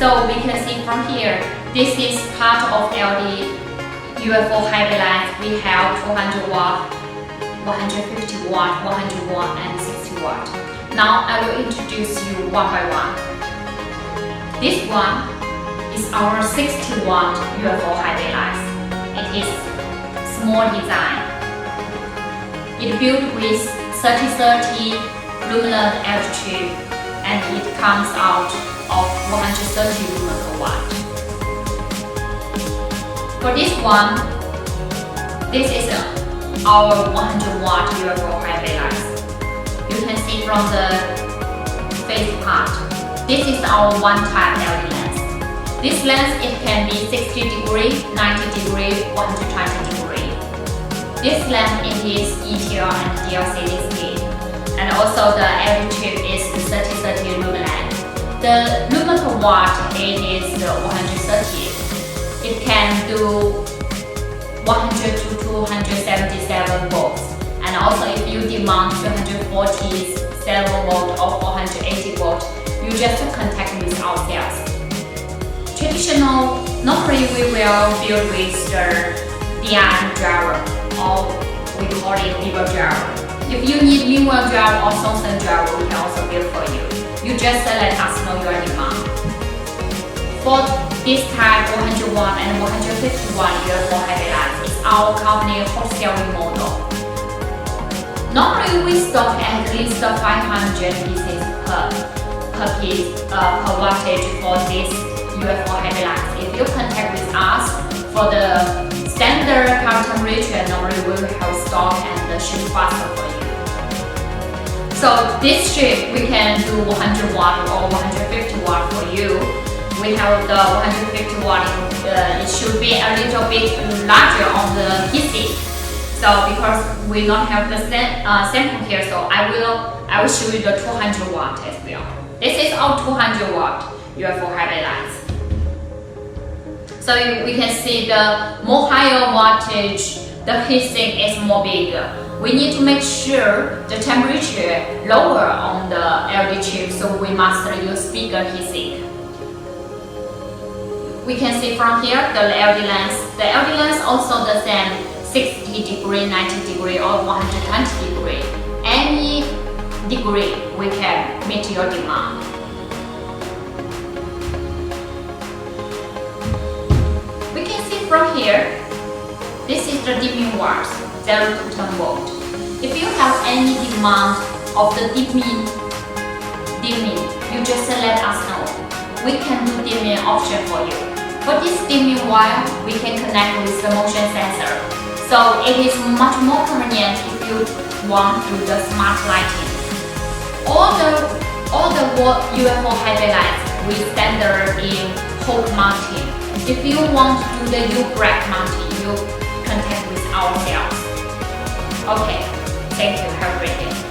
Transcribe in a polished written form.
So we can see from here, this is part of LED UFO HIGHBAY lights. We have 200 watt, 150 watt, 100 watt, and 60 watt. Now I will introduce you one by one. This one is our 60 watt UFO HIGHBAY lights. It is small design. It built with 3030 Lumileds LED chip, and it comes out of 130 lumen per watt. For this one, this is our 100 watt UFO HIGHBAY lights. You can see from the face part. This is our one-type LED lens. This lens, it can be 60 degree, 90 degree, 120 degree. This lens, it is ETL and LCD speed. And also the LED chip is 3030 Lumileds. The lumen per watt, it is 130. It can do 100 to 277 volts. And also if you demand 247 volt or 480 volt, you just contact with our sales. Normally we will build with the DRM driver, or we call it WATTAGE driver. If you need Meanwhile driver or Sonsen driver, we can also build for you. You just let us know your demand. For this type 100 watt and 150 watt UFO HIGHBAY lights is our company wholesaling model. Normally we stock at least 500 pieces per wattage for this UFO HIGHBAY lights. If you contact with us for the standard power temperature, normally we will have stock and ship faster for you. So this strip we can do 100 watt or 150 watt for you. We have the 150 watt, it should be a little bit larger on the PC. So because we don't have the sample here, so I will show you the 200 watt as well. This is our 200 watt UFO HIGHBAY lights. So we can see the more higher wattage, the heatsink is more bigger. We need to make sure the temperature lower on the LED chip, so we must use bigger heatsink. We can see from here the LED lens. The LED lens also the same 60 degree, 90 degree, or 120 degree. Any degree we can meet your demand. We can see from here, this is the dimming wires, 0 to 10 volt. If you have any demand of the dimming, you just let us know. We can do dimming option for you. For this dimming wire, we can connect with the motion sensor. So it is much more convenient if you want to do the smart lighting. All the UFO HIGHBAY lights we standard in hook mounting. If you want to do the U-bracket mounting, you contact with our sales. Okay, thank you. Have a great day.